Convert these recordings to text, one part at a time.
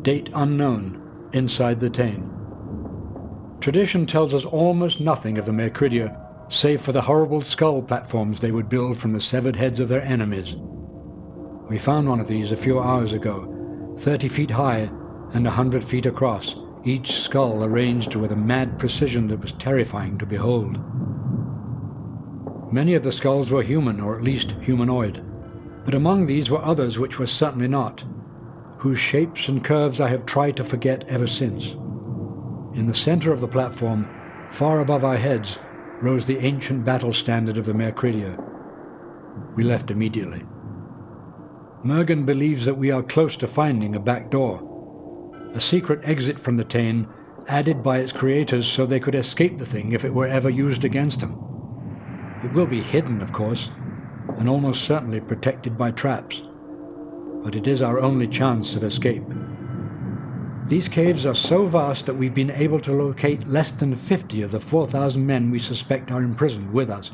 date unknown, inside the Tane. Tradition tells us almost nothing of the Mercuridia, save for the horrible skull platforms they would build from the severed heads of their enemies. We found one of these a few hours ago, 30 feet high and 100 feet across, each skull arranged with a mad precision that was terrifying to behold. Many of the skulls were human, or at least humanoid, but among these were others which were certainly not, whose shapes and curves I have tried to forget ever since. In the center of the platform, far above our heads, rose the ancient battle standard of the Mercuridia. We left immediately. Mergen believes that we are close to finding a back door, a secret exit from the Tane, added by its creators so they could escape the thing if it were ever used against them. It will be hidden, of course, and almost certainly protected by traps, but it is our only chance of escape. These caves are so vast that we've been able to locate less than 50 of the 4,000 men we suspect are imprisoned with us.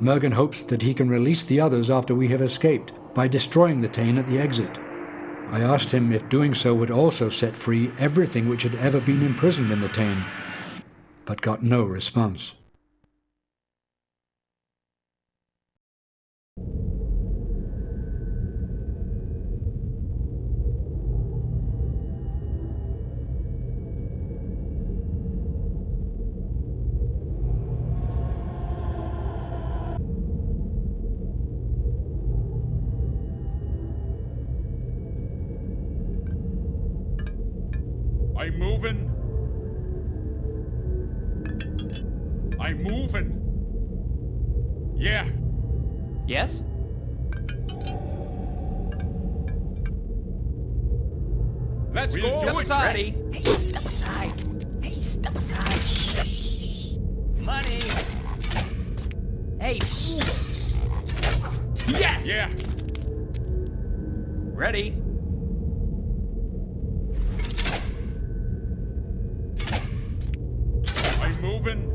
Mergen hopes that he can release the others after we have escaped, by destroying the Tane at the exit. I asked him if doing so would also set free everything which had ever been imprisoned in the Tane, but got no response. I'm moving. I'm moving. Yeah. Yes? Let's go. Step aside. Ready? Hey, step aside. Hey, step aside. Money. Hey. Yes! Yeah. Ready? I'm moving.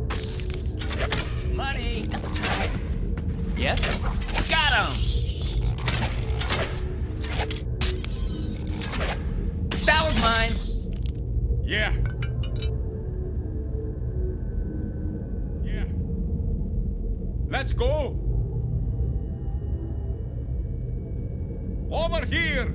Money. Step aside. Yes? Got him! That was mine. Yeah. Yeah. Let's go. Over here.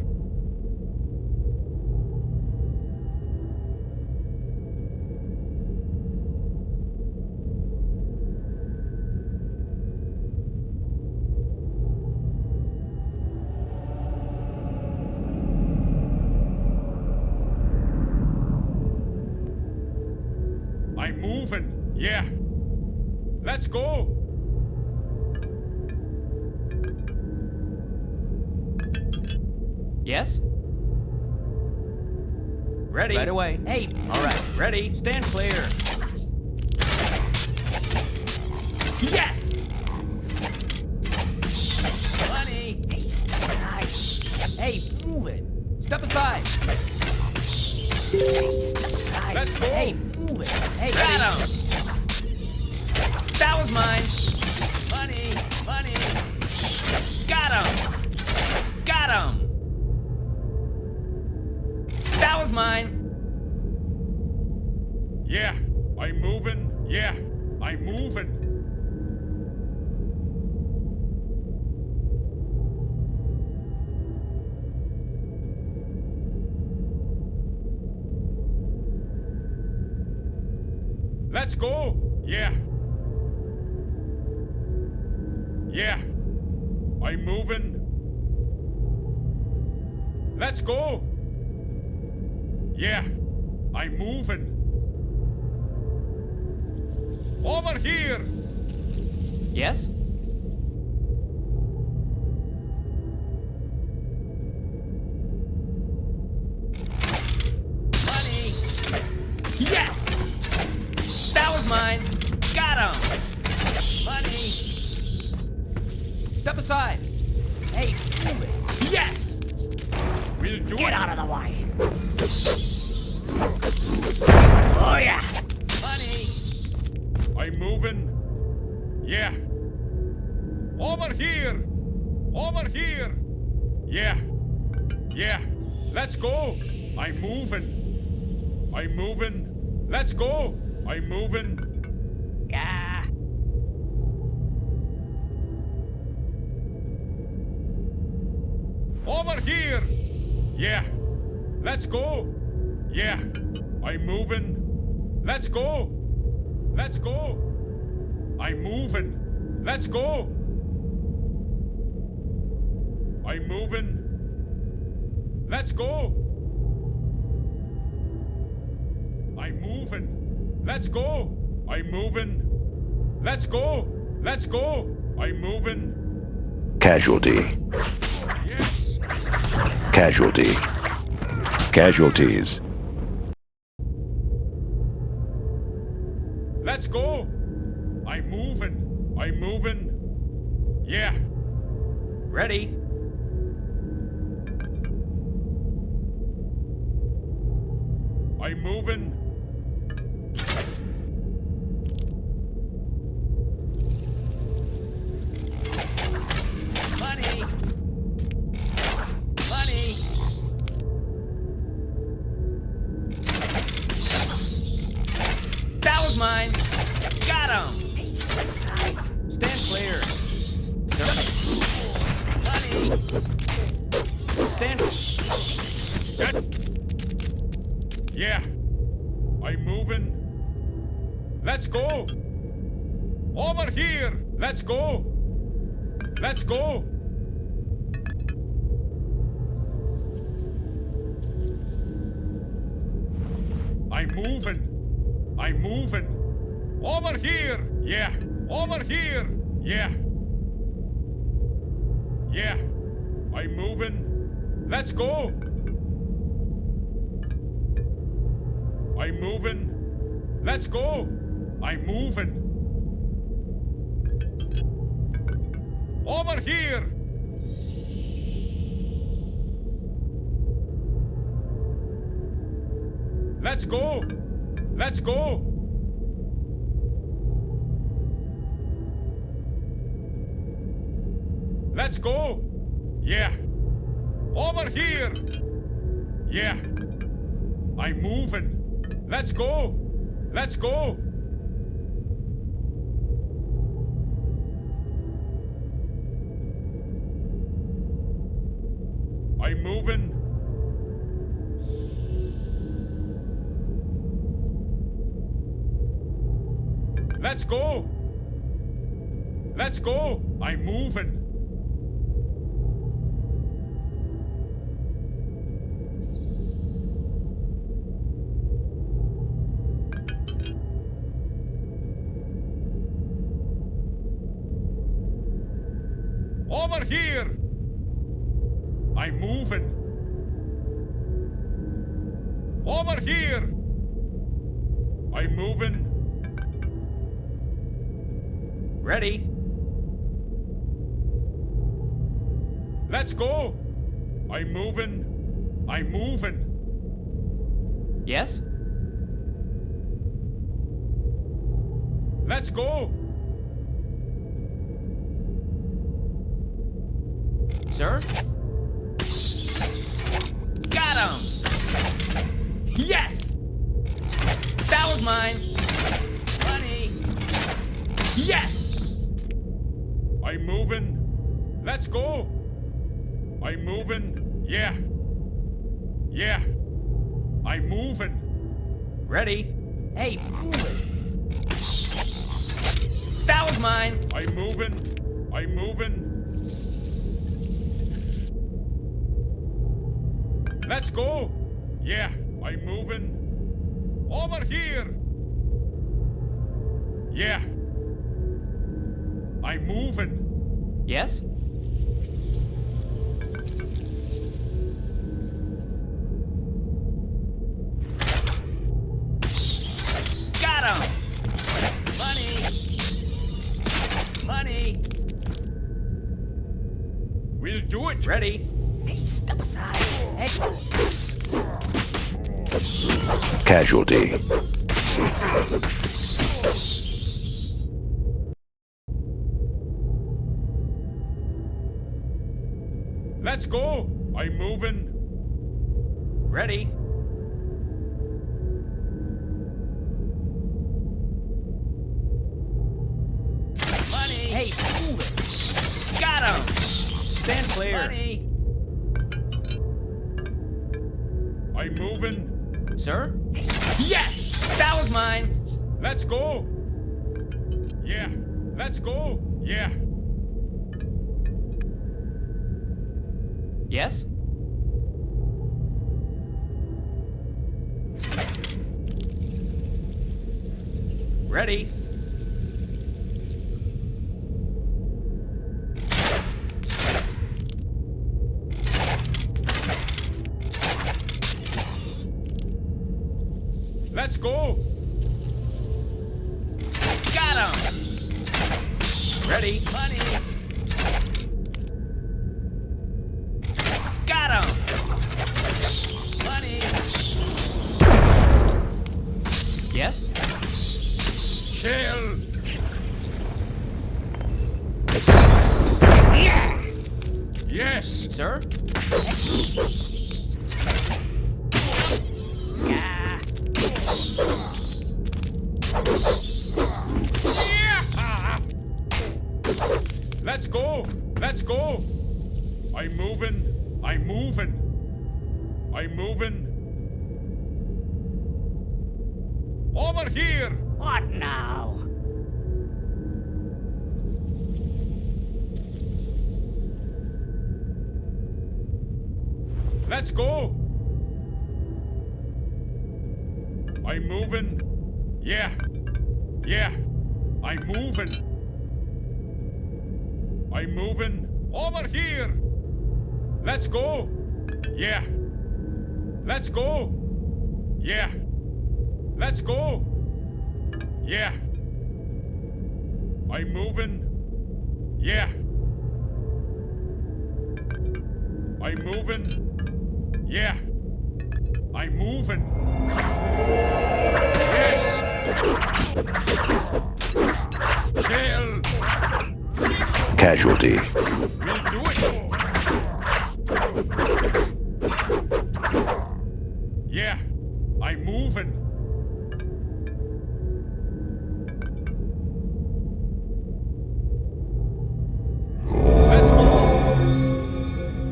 I'm moving. Yeah. Let's go. Yes? Ready? Right away. Hey! All right, ready? Stand clear. Yes! Money! Hey, step aside. Hey, move it! Step aside! Hey, step aside. Let's go. Hey, move it! Hey, got him! That was mine! Money! Money! Got him! Got him! That was mine! Yeah. I'm moving. Yeah. I'm moving. Let's go. Yeah. Yeah. I'm moving. Let's go. Yeah. I'm moving. Over here. Yes? Money! Yes! That was mine! Got him! Money! Step aside! Hey, move it! Yes! We'll do Get it. out of the way. Oh, yeah. Money! I'm moving. Yeah. Over here. Over here. Yeah. Yeah. Let's go. I'm moving. I'm moving. Let's go. I'm moving. Yeah. Over here. Yeah. Let's go. Yeah. I'm moving. Let's go. Let's go. I'm moving. Let's go. I'm moving. Let's go. I'm moving. Let's go. I'm moving. Let's go. Let's go. I'm moving. Casualty. Yes. Casualty. Casualties. Let's go. I'm moving. I'm moving. Yeah. Ready? I'm moving. Money! Money! That was mine! Got him! Hey, step aside. Stand clear! Money! Stand... Yeah. I'm moving. Let's go. Over here. Let's go. Let's go. I'm moving. I'm moving. Over here. Yeah. Over here. Yeah. Yeah. I'm moving. Let's go. I'm moving. Let's go. I'm moving. Over here. Let's go. Let's go. Let's go. Yeah. Over here. Yeah. I'm moving. Let's go. Let's go. I'm moving. Let's go. Let's go. I'm moving. Over here. I'm moving. Over here. I'm moving. Ready? Let's go. I'm moving. I'm moving. Yes? Let's go. Sir? Got him! Yes! That was mine! Money! Yes! I'm moving. Let's go. I'm moving. Yeah. Yeah. I'm moving. Ready? Hey, move it. That was mine! I'm moving. I'm moving. Let's go. Yeah, I'm moving. Over here. Yeah. I'm moving. Yes? Got him! Money! Money! We'll do it. Ready? Hey, step aside. Hey, Casualty. Let's go. I'm moving. Ready? Stand clear. Money. I'm moving. Sir? Yes! That was mine. Let's go. Yeah. Let's go. Yeah. Yes? Ready. Let's go. Got him! Ready. Money. Got him! Money. Yes? Kill. Yes. Sir? Yeah. Yeah. Let's go. Let's go. I'm moving. I'm moving. I'm moving. Over here. What now? Let's go. I'm moving. Yeah. Yeah. I'm moving. I'm moving. Over here. Let's go. Yeah. Let's go. Yeah. Let's go. Yeah. I'm moving. Yeah. I'm moving. Yeah. I'm moving. Yes. Kill. Casualty. We'll do it. Yeah. I'm moving. Let's go.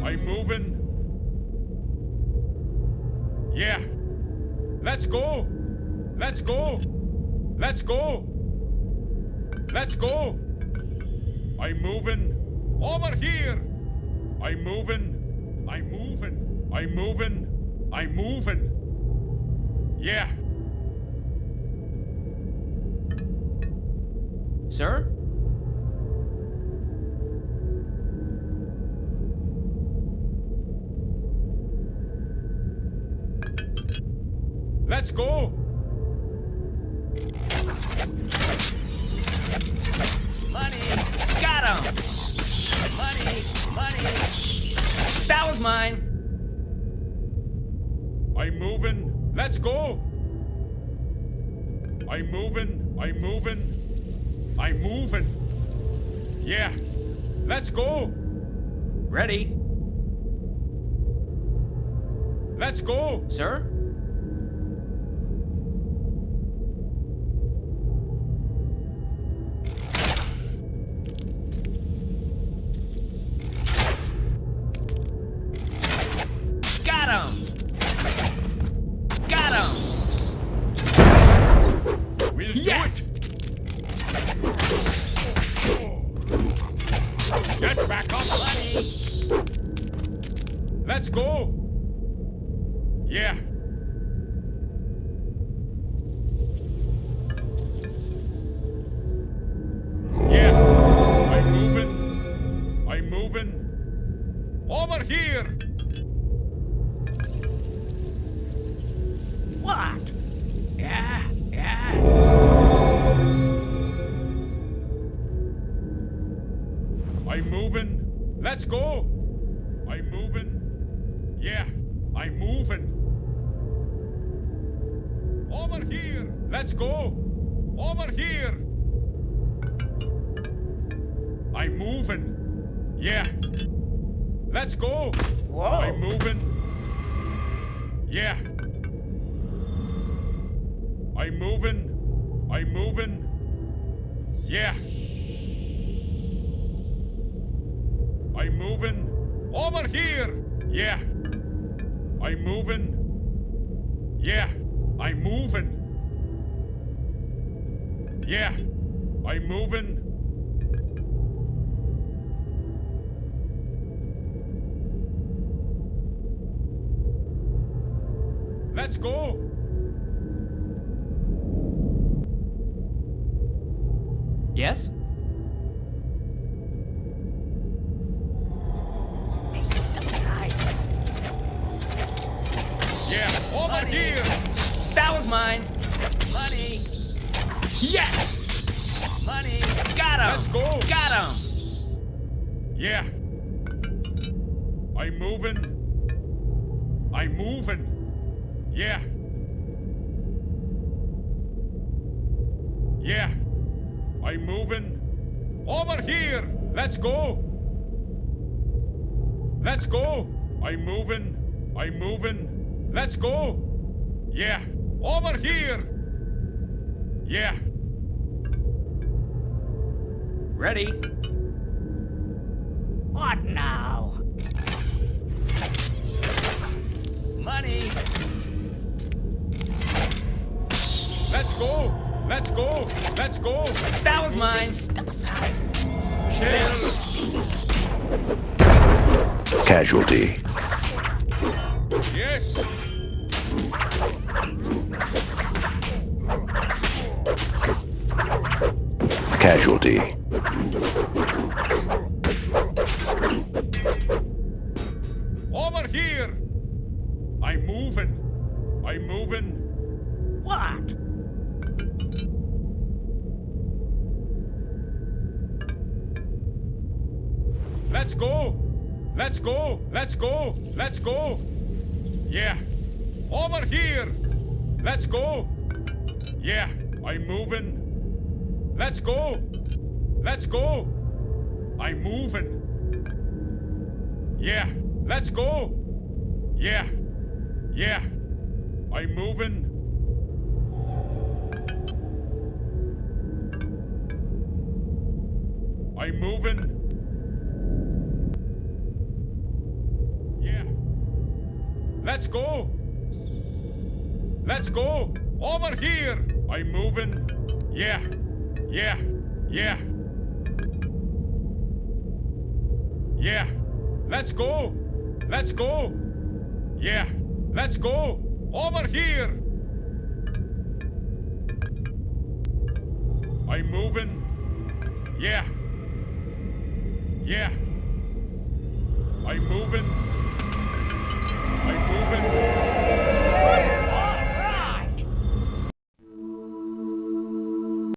I'm moving. Yeah. Let's go. Let's go. Let's go. Let's go. I'm moving. Over here. I'm moving. I'm moving. I'm moving. I'm moving. Yeah. Sir? Let's go. Money. Got him! Money. Money. That was mine. I'm moving. Let's go. I'm moving. I'm moving. I'm moving. Yeah. Let's go. Ready. Let's go. Sir? Got him! Got him! We'll Yes! do it. Get back up. Money! Let's go. Yeah. Yeah. I'm moving. I'm moving. Over here. What? Yeah. Yeah. I'm moving. Let's go. I'm moving. Yeah. I'm moving. Over here. Let's go. Over here. I'm moving. Yeah. Let's go. Whoa. I'm moving. Yeah. I'm moving. I'm moving. Yeah. I'm moving. Over here. Yeah. I'm moving. Yeah. I'm moving. Yeah. I'm moving. Let's go. Yes? Step aside. Yeah. Over Money. here. That was mine. Money. Yes! Money. Got him. Let's go. Got him. Yeah. I'm moving. I'm moving. Yeah. Yeah. I'm moving. Over here. Let's go. Let's go. I'm moving. I'm moving. Let's go. Yeah. Over here. Yeah. Ready? What now? Money. Let's go. Let's go. Let's go. That was mine. Step aside. Casualty. Yes. Casualty. Over here. I'm moving. I'm moving. What? Let's go. Let's go. Let's go. Let's go. Yeah. Over here. Let's go. Yeah. I'm moving. Let's go. Let's go. I'm moving. Yeah. Let's go. Yeah. Yeah. I'm moving. I'm moving. Yeah. Let's go. Let's go. Over here. I'm moving. Yeah. Yeah. Yeah. Yeah. Let's go. Let's go. Yeah. Let's go. Over here. I'm moving. Yeah. Yeah. I'm moving.